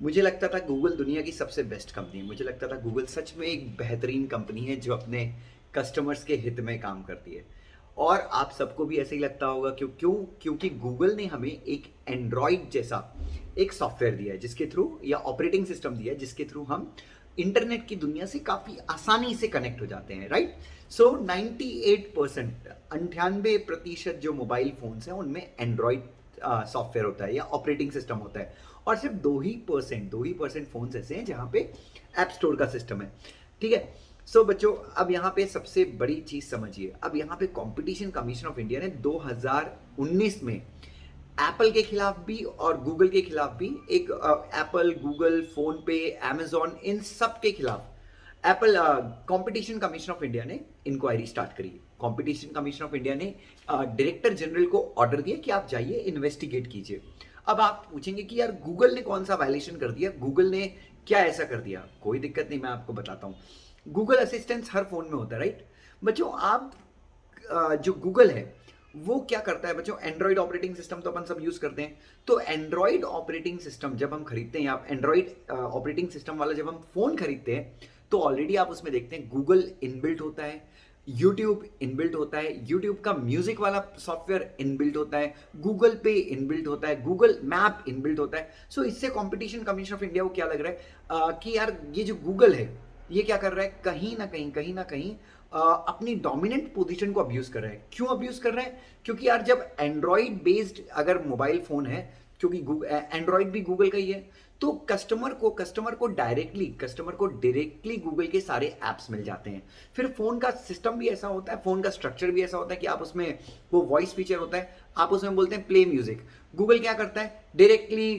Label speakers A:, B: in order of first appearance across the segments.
A: मुझे लगता था गूगल दुनिया की सबसे बेस्ट कंपनी है। मुझे लगता था गूगल सच में एक बेहतरीन कंपनी है जो अपने कस्टमर्स के हित में काम करती है। और आप सबको भी ऐसे ही लगता होगा क्योंकि गूगल ने हमें एक एंड्रॉयड जैसा एक सॉफ्टवेयर दिया है जिसके थ्रू, या ऑपरेटिंग सिस्टम दिया है जिसके थ्रू हम इंटरनेट की दुनिया से काफ़ी आसानी से कनेक्ट हो जाते हैं, राइट। सो 98%, 98% जो मोबाइल फ़ोन्स हैं उनमें एंड्रॉयड सॉफ्टवेयर होता है या ऑपरेटिंग सिस्टम होता है। और सिर्फ 2% फ़ोन्स ऐसे हैं जहाँ पे ऐप स्टोर का सिस्टम है, ठीक है। सो बच्चों, अब यहाँ पे सबसे बड़ी चीज़ समझिए। अब यहाँ पे कंपटीशन कमीशन ऑफ इंडिया ने 2019 में एप्पल के खिलाफ भी और गूगल के खिलाफ भी एक, एप्पल, गूगल, फोन पे, अमेजॉन, इन सब के खिलाफ Apple competition commission of India ने इंक्वायरी स्टार्ट करी। कंपटीशन कमीशन ऑफ इंडिया ने डायरेक्टर जनरल को ऑर्डर दिया कि आप जाइए इन्वेस्टिगेट कीजिए। अब आप पूछेंगे कि यार गूगल ने कौन सा वायलेशन कर दिया, गूगल ने क्या ऐसा कर दिया। कोई दिक्कत नहीं, मैं आपको बताता हूँ। गूगल असिस्टेंस हर फोन में होता है, राइट। बच्चों, आप जो गूगल है वो क्या करता है बच्चों, एंड्रॉइड ऑपरेटिंग सिस्टम तो अपन सब यूज करते हैं। तो एंड्रॉइड ऑपरेटिंग सिस्टम जब हम खरीदते हैं, या एंड्रॉइड ऑपरेटिंग सिस्टम वाला जब हम फोन खरीदते हैं, तो ऑलरेडी आप उसमें देखते हैं गूगल इनबिल्ट होता है, यूट्यूब इनबिल्ट होता है, यूट्यूब का म्यूजिक वाला सॉफ्टवेयर इनबिल्ट होता है, गूगल पे इनबिल्ट होता है, गूगल मैप इनबिल्ट होता है। सो इससे कंपटीशन कमीशन ऑफ इंडिया को क्या लग रहा है, कि यार ये जो गूगल है ये क्या कर रहा है, कहीं ना कहीं अपनी डोमिनेंट पोजीशन को अब्यूज कर रहा है। क्यों अब्यूज कर रहा है? क्योंकि यार जब एंड्रॉइड बेस्ड अगर मोबाइल फोन है, क्योंकि एंड्रॉइड भी गूगल का ही है, तो कस्टमर को डायरेक्टली गूगल के सारे ऐप्स मिल जाते हैं। फिर फोन का सिस्टम भी ऐसा होता है, फोन का स्ट्रक्चर भी ऐसा होता है कि आप उसमें, वो वॉइस फीचर होता है, आप उसमें बोलते हैं प्ले म्यूजिक, गूगल क्या करता है, डायरेक्टली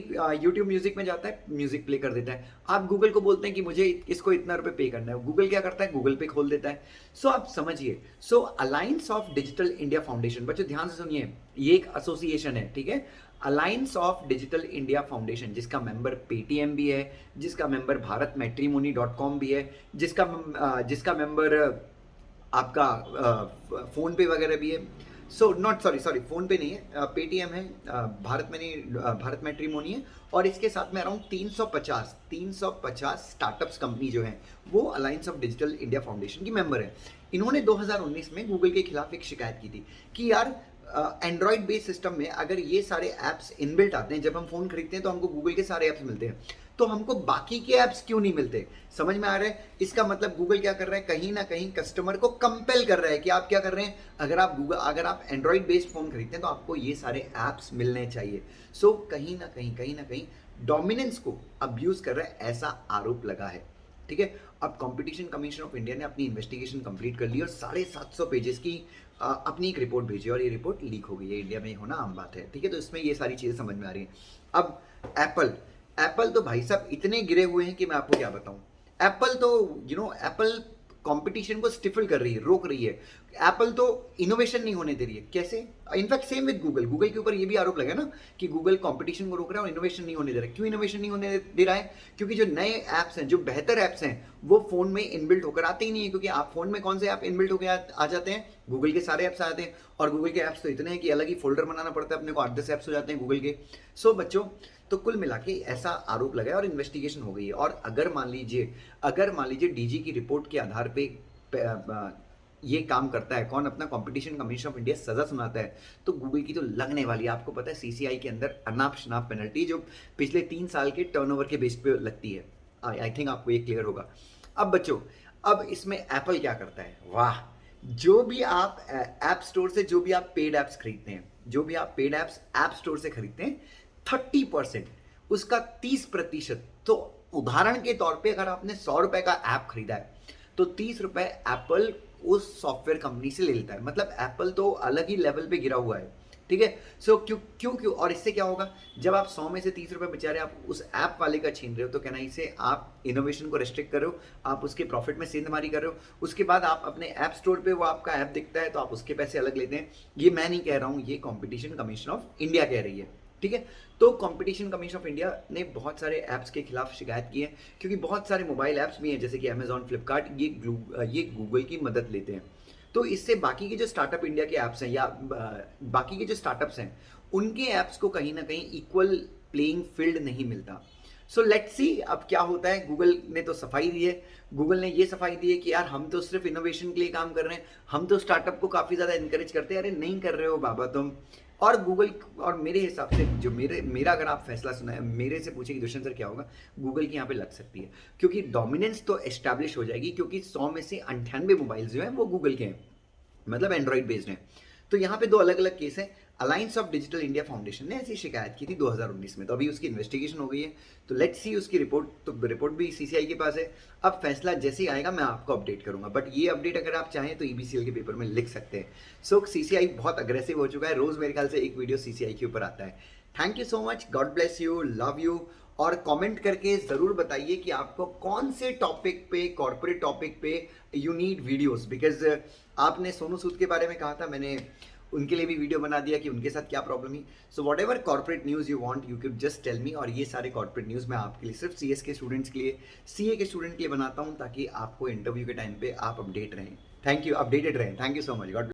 A: यूट्यूब म्यूजिक में जाता है, म्यूजिक प्ले कर देता है। आप गूगल को बोलते हैं कि मुझे इसको इतना रुपए पे करना है, गूगल क्या करता है, गूगल पे खोल देता है। सो आप समझिए। So alliance of digital India foundation, बच्चों ध्यान से सुनिए, ये एक एसोसिएशन है, ठीक है। Alliance of digital India foundation, जिसका मेंबर पेटीएम भी है, जिसका मेंबर भारत मैट्रीमोनी .com भी है, जिसका मेंबर आपका फोन पे वगैरह भी है। सो नॉट, सॉरी, फोन पे नहीं है, पेटीएम है, भारत मैट्रीमोनी है, और इसके साथ में अराउंड 350 स्टार्टअप्स कंपनी जो है वो alliance of digital India foundation की मेंबर है। इन्होंने 2019 में गूगल के खिलाफ एक शिकायत की थी कि यार एंड्रॉइड बेस्ड सिस्टम में अगर ये सारे ऐप्स इनबिल्ट आते हैं, जब हम फोन खरीदते हैं तो हमको गूगल के सारे ऐप्स मिलते हैं, तो हमको बाकी के ऐप्स क्यों नहीं मिलते? समझ में आ रहा है? इसका मतलब गूगल क्या कर रहा है, कहीं ना कहीं कस्टमर को कंपेल कर रहा है कि आप क्या कर रहे हैं, अगर आप एंड्रॉइड बेस्ड फोन खरीदते हैं तो आपको ये सारे ऐप्स मिलने चाहिए। सो कहीं ना कहीं डोमिनेंस को अब्यूज कर रहा है, ऐसा आरोप लगा है, ठीक है। अब कंपटीशन कमीशन ऑफ इंडिया ने अपनी इन्वेस्टिगेशन कंप्लीट कर ली और 750 पेजेस की अपनी एक रिपोर्ट भेजी, और ये रिपोर्ट लीक हो गई है। इंडिया में होना आम बात है, ठीक है। तो इसमें ये सारी चीज़ें समझ में आ रही हैं। अब एप्पल एप्पल तो भाई साहब इतने गिरे हुए हैं कि मैं आपको क्या बताऊं। एप्पल तो एप्पल कंपटीशन को स्टिफल कर रही है, रोक रही है। एप्पल तो इनोवेशन नहीं होने दे रही है। कैसे? In fact same with Google, Google के ऊपर ये भी आरोप लगा ना कि गूगल कंपटीशन को रोक रहा है और इनोवेशन नहीं होने दे रहा है। क्यों इनोवेशन नहीं होने दे रहा है? क्योंकि जो नए ऐप्स हैं, जो बेहतर ऐप्स हैं, वो फोन में इनबिल्ट होकर आते ही नहीं है। क्योंकि आप फोन में कौन से ऐप इनबिल्ट होकर आ जाते हैं? गूगल के सारे ऐप्स आ जाते हैं, और गूगल के ऐप्स तो इतने हैं कि अलग ही फोल्डर बनाना पड़ता है अपने को, 8-10 ऐप्स हो जाते हैं गूगल के। सो बच्चों, तो कुल मिला के ऐसा आरोप लगा है और इन्वेस्टिगेशन हो गई है। और अगर मान लीजिए डीजी की रिपोर्ट के आधार पे ये काम करता है कौन, अपना कंपटीशन कमीशन ऑफ इंडिया सजा सुनाता है, तो गूगल की तो लगने वाली है। आपको पता है सीसीआई के अंदर अनाप शनाप पेनल्टी जो पिछले 3 साल के टर्नओवर के बेस पे लगती है। आई थिंक आपको ये क्लियर होगा। अब बच्चों, अब इसमें एप्पल क्या करता है, वाह। जो भी आप ऐप स्टोर से, जो भी आप पेड ऐप्स खरीदते हैं, जो भी आप पेड ऐप्स ऐप स्टोर से खरीदते हैं, 30%, उसका 30%, तो उदाहरण के तौर पे अगर आपने 100 रुपए का ऐप खरीदा है तो 30 रुपए एप्पल उस सॉफ्टवेयर कंपनी से ले लेता है। मतलब एप्पल तो अलग ही लेवल पे गिरा हुआ है, ठीक है। सो क्यों और इससे क्या होगा, जब आप 100 में से 30 रुपए बचा रहे, आप उस ऐप वाले का छीन रहे हो, तो कहना इसे आप इनोवेशन को रेस्ट्रिक्ट कर रहे हो, आप उसके प्रॉफिट में सेंधमारी कर रहे हो। उसके बाद आप अपने ऐप स्टोर पे वो आपका ऐप दिखता है तो आप उसके पैसे अलग लेते हैं। ये मैं नहीं कह रहा हूँ, ये कॉम्पिटिशन कमीशन ऑफ इंडिया कह रही है, ठीक है। तो कंपटीशन कमीशन ऑफ इंडिया ने बहुत सारे ऐप्स के खिलाफ शिकायत की है, क्योंकि बहुत सारे मोबाइल ऐप्स भी हैं जैसे कि अमेजॉन, फ्लिपकार्ट, ये गूगल की मदद लेते हैं। तो इससे बाकी के जो स्टार्टअप इंडिया के ऐप्स हैं, या बाकी के जो स्टार्टअप्स हैं, उनके ऐप्स को कहीं ना कहीं इक्वल प्लेइंग फील्ड नहीं मिलता। सो लेट्स सी अब क्या होता है। गूगल ने तो सफाई दी है, गूगल ने ये सफाई दी है कि यार हम तो सिर्फ इनोवेशन के लिए काम कर रहे हैं, हम तो स्टार्टअप को काफ़ी ज़्यादा इंकरेज करते हैं। अरे नहीं कर रहे हो बाबा तुम। और गूगल, और मेरे हिसाब से जो मेरा अगर आप फैसला सुना है, मेरे से पूछे कि दुष्यंत सर क्या होगा, गूगल की यहाँ पे लग सकती है, क्योंकि डोमिनेंस तो एस्टैब्लिश हो जाएगी, क्योंकि 100 में से 98 मोबाइल जो हैं वो गूगल के हैं, मतलब एंड्रॉइड बेस्ड हैं। तो यहाँ पे दो अलग अलग केस हैं। Alliance of digital India foundation ने ऐसी शिकायत की थी 2019 में, तो अभी उसकी इन्वेस्टिगेशन हो गई है। तो लेट्स सी उसकी रिपोर्ट, तो रिपोर्ट भी सीसीआई के पास है। अब फैसला जैसे ही आएगा मैं आपको अपडेट करूंगा, बट ये अपडेट अगर आप चाहें तो ईबीसीएल के पेपर में लिख सकते हैं। सो सीसीआई बहुत अग्रेसिव हो चुका है, रोज मेरे ख्याल से एक वीडियो सीसीआई के ऊपर आता है। Thank you so much, God bless you, love you. और कमेंट करके ज़रूर बताइए कि आपको कौन से टॉपिक पे, कॉर्पोरेट टॉपिक पे यू नीड वीडियोस, बिकॉज आपने सोनू सूद के बारे में कहा था, मैंने उनके लिए भी वीडियो बना दिया कि उनके साथ क्या प्रॉब्लम ही। So whatever corporate news you want you can just tell me. और ये सारे कॉर्पोरेट न्यूज़ मैं आपके लिए सिर्फ सीएस के स्टूडेंट्स के लिए, सीए के स्टूडेंट के लिए बनाता हूँ, ताकि आपको इंटरव्यू के टाइम पे आप अपडेट रहें। थैंक यू, अपडेटेड रहें। Thank you so much, God